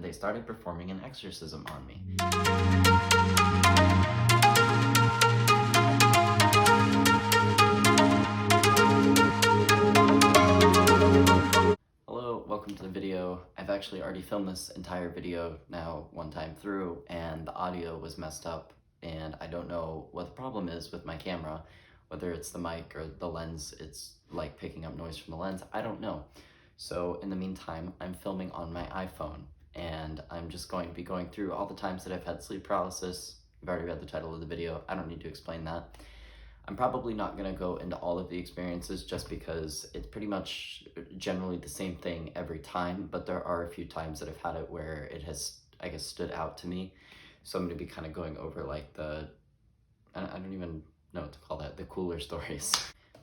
and they started performing an exorcism on me. Hello, welcome to the video. I've actually already filmed this entire video now one time through, and the audio was messed up, and I don't know what the problem is with my camera, whether it's the mic or the lens. It's like picking up noise from the lens. I don't know. So in the meantime, I'm filming on my iPhone, and I'm just going to be going through all the times that I've had sleep paralysis. You've already read the title of the video. I don't need to explain that. I'm probably not going to go into all of the experiences just because it's pretty much generally the same thing every time, but there are a few times that I've had it where it has, I guess, stood out to me. So I'm going to be kind of going over like I don't even know what to call that, the cooler stories.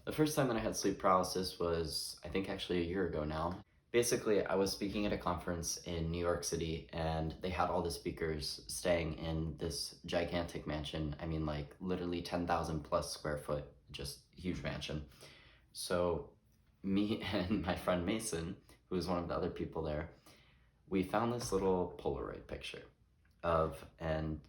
The first time that I had sleep paralysis was, I think, actually a year ago now. Basically, I was speaking at a conference in New York City, and they had all the speakers staying in this gigantic mansion. I mean, like literally 10,000 plus square foot, just huge mansion. So me and my friend Mason, who was one of the other people there, we found this little Polaroid picture and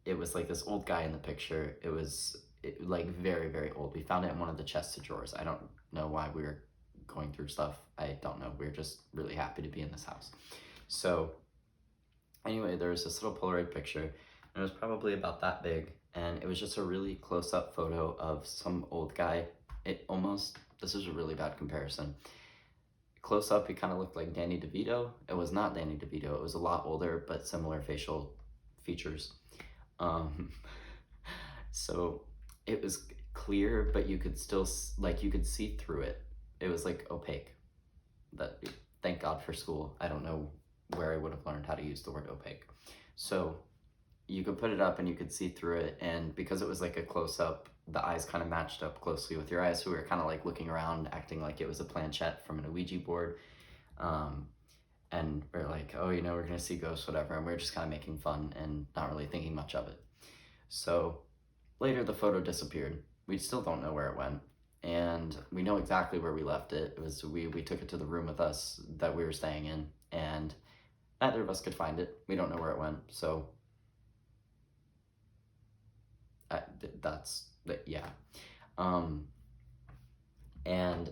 it was like this old guy in the picture. It was like very, very old. We found it in one of the chests of drawers. I don't know why we were going through stuff. I don't know. We're just really happy to be in this house. So anyway, there was this little Polaroid picture, and it was probably about that big, and it was just a really close-up photo of some old guy. This is a really bad comparison. Close up, he kind of looked like Danny DeVito. It was not Danny DeVito. It was a lot older, but similar facial features. So it was clear, but you could still, like, you could see through it. It was like opaque. Thank God for school. I don't know where I would have learned how to use the word opaque. So you could put it up and you could see through it, and because it was like a close-up, the eyes kind of matched up closely with your eyes, so we were kind of like looking around, acting like it was a planchette from an Ouija board. And we're like, oh, we're gonna see ghosts, whatever, and we were just kind of making fun and not really thinking much of it. So later the photo disappeared. We still don't know where it went, and we know exactly where we left it. It was we took it to the room with us that we were staying in, and neither of us could find it. We don't know where it went, so yeah. And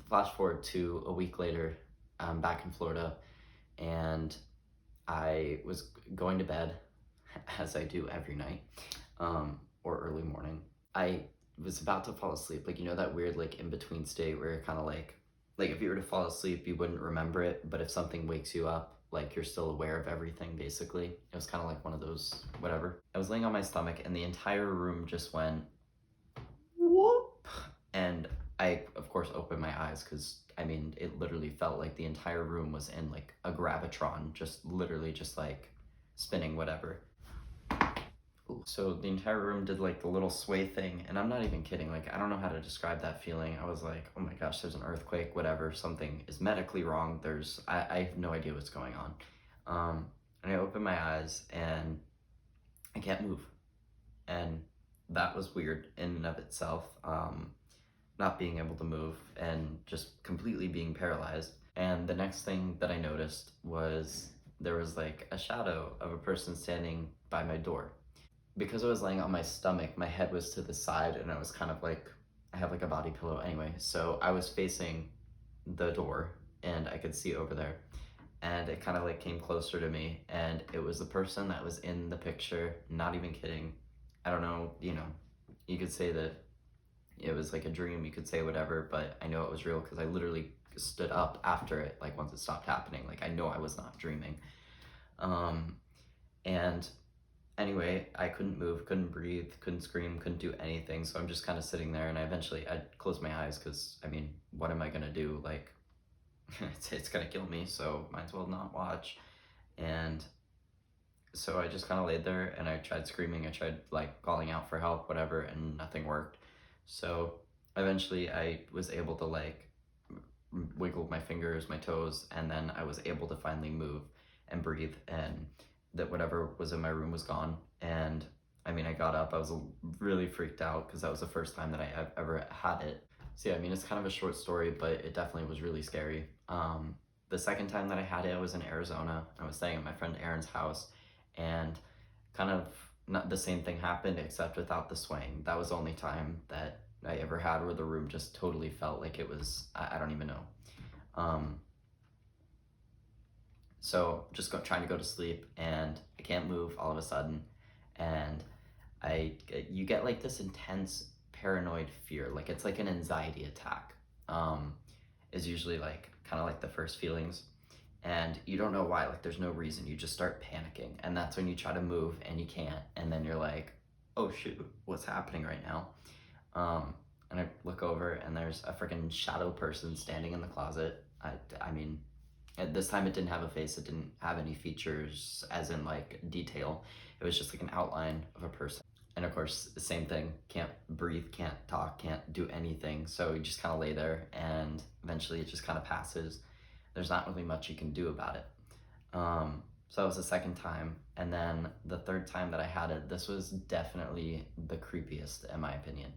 flash forward to a week later, I'm back in Florida, and I was going to bed, as I do every night, or early morning. I was about to fall asleep, like, that weird, like, in-between state where you're kind of like if you were to fall asleep, you wouldn't remember it, but if something wakes you up, like, you're still aware of everything, basically. It was kind of like one of those, whatever. I was laying on my stomach, and the entire room just went, whoop, and I, of course, opened my eyes, because, I mean, it literally felt like the entire room was in, like, a gravitron, just literally just, like, spinning whatever. So the entire room did like the little sway thing, and I'm not even kidding, like, I don't know how to describe that feeling. I was like, oh my gosh, there's an earthquake, whatever, something is medically wrong. I have no idea what's going on. And I opened my eyes, and I can't move. And that was weird in and of itself, not being able to move and just completely being paralyzed. And the next thing that I noticed was there was like a shadow of a person standing by my door. Because I was laying on my stomach, my head was to the side, and I was kind of like, I have like a body pillow anyway, so I was facing the door, and I could see over there, and it kind of like came closer to me, and it was the person that was in the picture, not even kidding. I don't know, you could say that it was like a dream, you could say whatever, but I know it was real because I literally stood up after it, like once it stopped happening, like I know I was not dreaming. And anyway, I couldn't move, couldn't breathe, couldn't scream, couldn't do anything, so I'm just kind of sitting there, and I closed my eyes, because, I mean, what am I gonna do? Like, it's gonna kill me, so might as well not watch. And so I just kind of laid there, and I tried screaming, I tried, like, calling out for help, whatever, and nothing worked. So eventually I was able to, like, wiggle my fingers, my toes, and then I was able to finally move and breathe, and that whatever was in my room was gone. And I mean, I got up, I was really freaked out, because that was the first time that I ever had it. So yeah, I mean, it's kind of a short story, but it definitely was really scary. The second time that I had it, I was in Arizona. I was staying at my friend Aaron's house, and kind of not the same thing happened except without the swaying. That was the only time that I ever had where the room just totally felt like it was, I don't even know. Um, so just trying to go to sleep, and I can't move all of a sudden, and you get like this intense paranoid fear, like it's like an anxiety attack. Is usually like kind of like the first feelings, and you don't know why. Like there's no reason. You just start panicking, and that's when you try to move and you can't, and then you're like, oh shoot, what's happening right now? And I look over, and there's a freaking shadow person standing in the closet. I mean, at this time it didn't have a face. It didn't have any features, as in like detail. It was just like an outline of a person. And of course, the same thing. Can't breathe, can't talk, can't do anything. So you just kind of lay there, and eventually it just kind of passes. There's not really much you can do about it. So that was the second time. And then the third time that I had it, this was definitely the creepiest, in my opinion.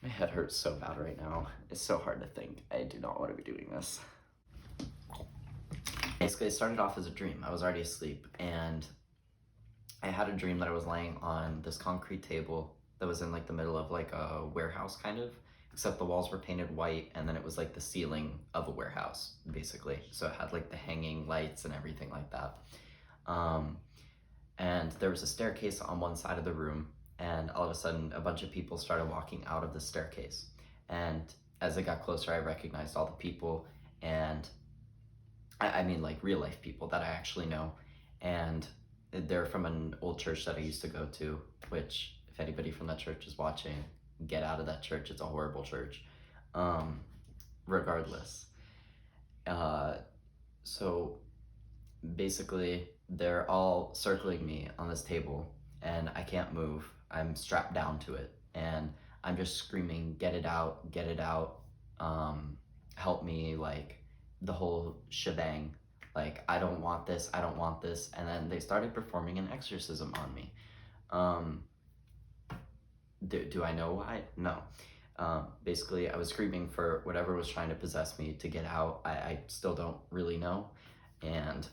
My head hurts so bad right now. It's so hard to think. I do not want to be doing this. Basically, it started off as a dream. I was already asleep, and I had a dream that I was laying on this concrete table that was in like the middle of like a warehouse kind of, except the walls were painted white, and then it was like the ceiling of a warehouse basically. So it had like the hanging lights and everything like that. Um, and there was a staircase on one side of the room, and all of a sudden a bunch of people started walking out of the staircase. And as it got closer, I recognized all the people, and I mean like real life people that I actually know. And they're from an old church that I used to go to, which, if anybody from that church is watching, get out of that church. It's a horrible church. Um, Regardless. Uh, so basically, they're all circling me on this table, and I can't move. I'm strapped down to it, and I'm just screaming, get it out, get it out, help me, like the whole shebang. Like, I don't want this, I don't want this. And then they started performing an exorcism on me. Um, do I know why? No. Basically, I was screaming for whatever was trying to possess me to get out. I still don't really know. And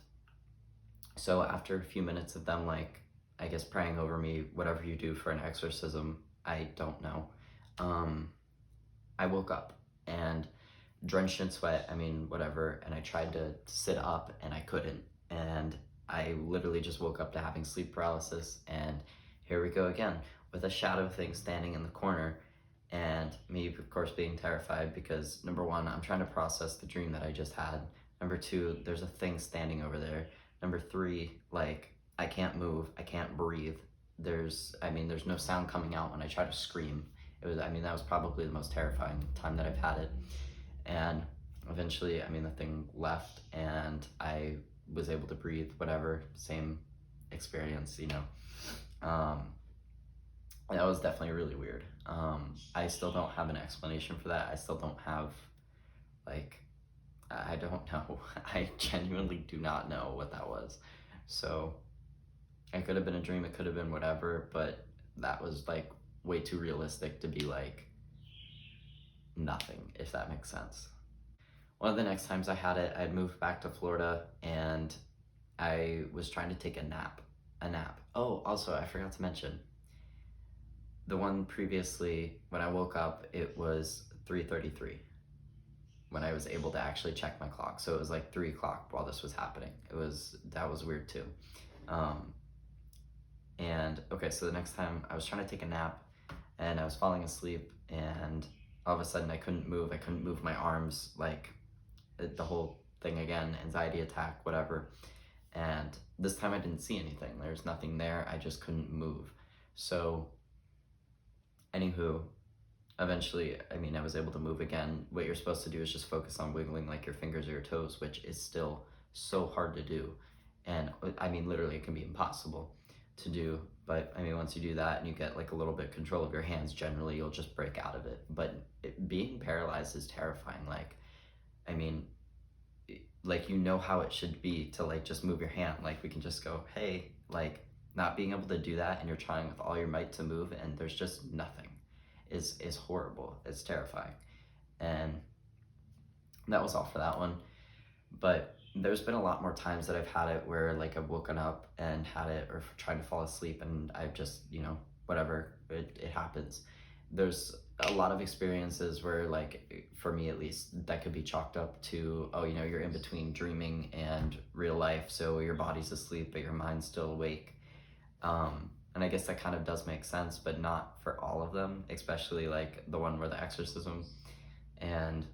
so after a few minutes of them, like, I guess praying over me, whatever you do for an exorcism, I don't know. I woke up, and drenched in sweat, I mean, whatever, and I tried to sit up, and I couldn't. And I literally just woke up to having sleep paralysis, and here we go again with a shadow thing standing in the corner, and me, of course, being terrified because, number one, I'm trying to process the dream that I just had. Number two, there's a thing standing over there. Number three, like, I can't move, I can't breathe. There's no sound coming out when I try to scream. That was probably the most terrifying time that I've had it. And eventually, the thing left, and I was able to breathe, whatever, same experience, That was definitely really weird. I still don't have an explanation for that. I still don't have, like, I don't know. I genuinely do not know what that was. So, it could have been a dream, it could have been whatever, but that was, like, way too realistic to be, like, nothing, if that makes sense. One of the next times I had it, I had moved back to Florida, and I was trying to take a nap. Oh, also, I forgot to mention, the one previously, when I woke up, it was 3:33 when I was able to actually check my clock. So it was like 3 o'clock while this was happening. That was weird too. And okay, so the next time I was trying to take a nap, and I was falling asleep, and all of a sudden I couldn't move. I couldn't move my arms, like the whole thing again, anxiety attack, whatever. And this time I didn't see anything. There's nothing there. I just couldn't move. So, anywho, eventually, I was able to move again. What you're supposed to do is just focus on wiggling like your fingers or your toes, which is still so hard to do. And literally, it can be impossible to do. But once you do that and you get like a little bit control of your hands, generally you'll just break out of it. But being paralyzed is terrifying. Like, how it should be to like just move your hand. Like, we can just go, hey, like, not being able to do that, and you're trying with all your might to move, and there's just nothing, is horrible. It's terrifying. And that was all for that one. But there's been a lot more times that I've had it where like I've woken up and had it, or trying to fall asleep, and I've just, whatever, it happens. There's a lot of experiences where, like, for me at least, that could be chalked up to, oh, you're in between dreaming and real life, so your body's asleep but your mind's still awake. And I guess that kind of does make sense, but not for all of them, especially like the one where the exorcism. And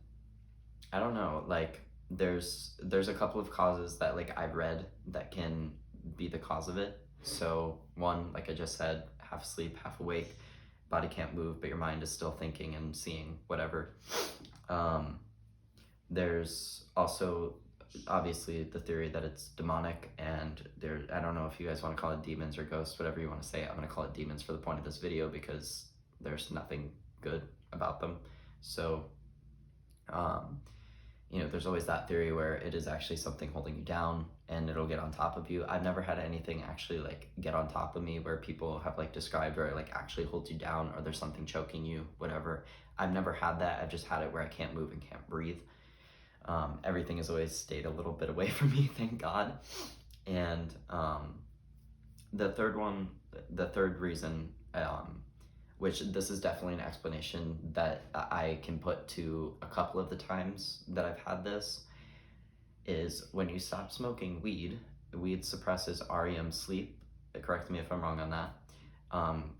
I don't know, like, there's a couple of causes that, like, I've read that can be the cause of it. So one, like I just said, half asleep, half awake, body can't move, but your mind is still thinking and seeing whatever. Um, there's also obviously the theory that it's demonic, and I don't know if you guys want to call it demons or ghosts, whatever you want to say. I'm going to call it demons for the point of this video because there's nothing good about them. So um, there's always that theory where it is actually something holding you down and it'll get on top of you. I've never had anything actually like get on top of me where people have like described where it like actually holds you down, or there's something choking you, whatever. I've never had that. I've just had it where I can't move and can't breathe. Everything has always stayed a little bit away from me, thank God. And the third reason, which this is definitely an explanation that I can put to a couple of the times that I've had this, is when you stop smoking weed. Weed suppresses REM sleep. Correct me if I'm wrong on that.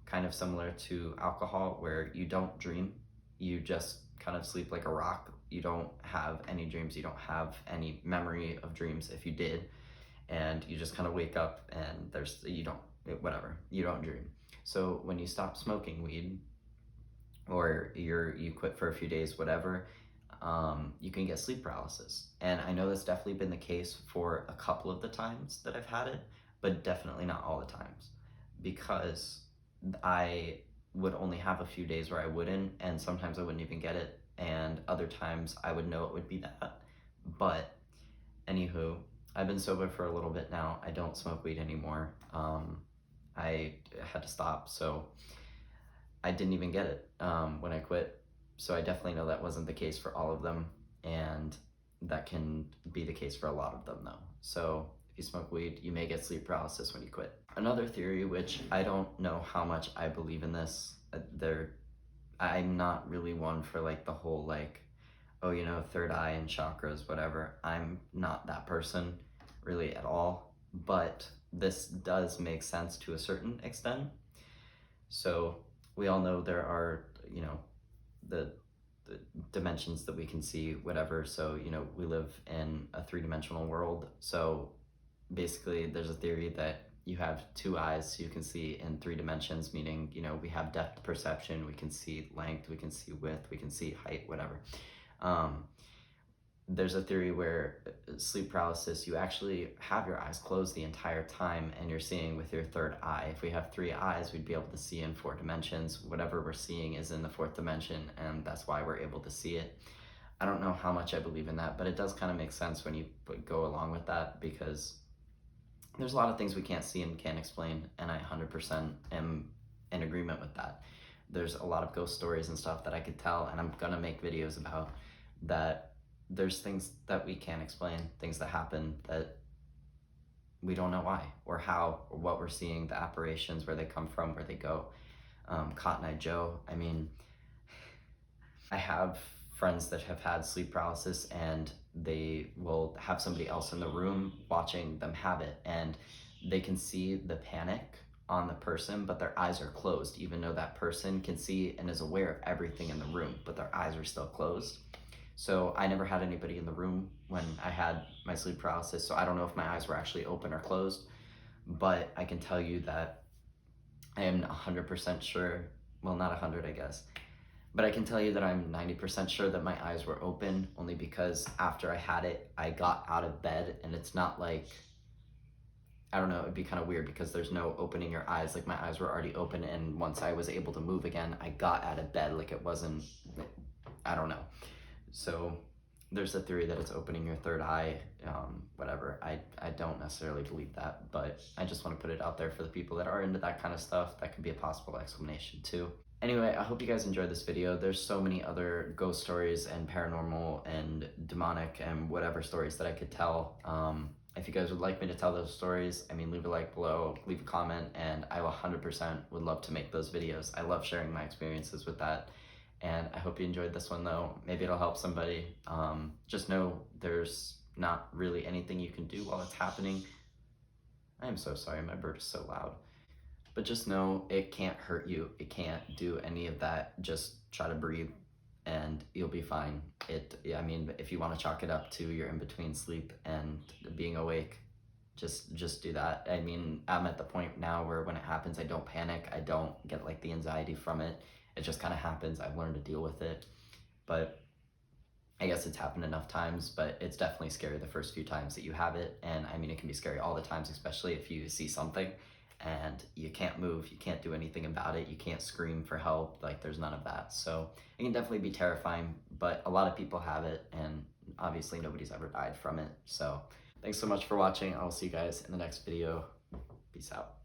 Kind of similar to alcohol, where you don't dream, you just kind of sleep like a rock. You don't have any dreams, you don't have any memory of dreams if you did, and you just kind of wake up and you don't dream. So when you stop smoking weed, or you quit for a few days, whatever, you can get sleep paralysis. And I know that's definitely been the case for a couple of the times that I've had it, but definitely not all the times, because I would only have a few days where I wouldn't, and sometimes I wouldn't even get it, and other times I would know it would be that. But anywho, I've been sober for a little bit now. I don't smoke weed anymore. I had to stop, so I didn't even get it when I quit. So I definitely know that wasn't the case for all of them, and that can be the case for a lot of them though. So if you smoke weed, you may get sleep paralysis when you quit. Another theory, which I don't know how much I believe in this, I'm not really one for like the whole like, oh, third eye and chakras, whatever. I'm not that person really at all, but this does make sense to a certain extent. So we all know there are, the dimensions that we can see, whatever. So, we live in a three-dimensional world. So basically there's a theory that you have two eyes, so you can see in three dimensions, meaning, we have depth perception, we can see length, we can see width, we can see height, whatever. There's a theory where sleep paralysis, you actually have your eyes closed the entire time and you're seeing with your third eye. If we have three eyes, we'd be able to see in four dimensions. Whatever we're seeing is in the fourth dimension, and that's why we're able to see it. I don't know how much I believe in that, but it does kind of make sense when you go along with that, because there's a lot of things we can't see and can't explain, and I 100% am in agreement with that. There's a lot of ghost stories and stuff that I could tell, and I'm gonna make videos about that. There's things that we can't explain, things that happen that we don't know why or how or what we're seeing, the apparitions, where they come from, where they go. Cotton Eye Joe, I mean, I have friends that have had sleep paralysis, and they will have somebody else in the room watching them have it, and they can see the panic on the person, but their eyes are closed, even though that person can see and is aware of everything in the room, but their eyes are still closed. So I never had anybody in the room when I had my sleep paralysis, so I don't know if my eyes were actually open or closed, but I can tell you that I am 100% sure, well, not 100, I guess, but I can tell you that I'm 90% sure that my eyes were open, only because after I had it, I got out of bed, and it's not like, I don't know, it'd be kind of weird because there's no opening your eyes. Like, my eyes were already open, and once I was able to move again, I got out of bed. Like, it wasn't, I don't know. So there's a theory that it's opening your third eye, whatever. I don't necessarily believe that, but I just want to put it out there for the people that are into that kind of stuff. That could be a possible explanation too. Anyway, I hope you guys enjoyed this video. There's so many other ghost stories and paranormal and demonic and whatever stories that I could tell. If you guys would like me to tell those stories, I mean, leave a like below, leave a comment, and I 100% would love to make those videos. I love sharing my experiences with that. And I hope you enjoyed this one though. Maybe it'll help somebody. Just know there's not really anything you can do while it's happening. I am so sorry, my bird is so loud. But just know it can't hurt you. It can't do any of that. Just try to breathe and you'll be fine. I mean, if you want to chalk it up to you're in between sleep and being awake, just do that. I mean, I'm at the point now where when it happens, I don't panic. I don't get like the anxiety from it. It just kind of happens. I've learned to deal with it. But I guess it's happened enough times, but it's definitely scary the first few times that you have it. And I mean, it can be scary all the times, especially if you see something and you can't move, you can't do anything about it, you can't scream for help, like there's none of that. So it can definitely be terrifying, but a lot of people have it, and obviously nobody's ever died from it. So thanks so much for watching. I'll see you guys in the next video. Peace out.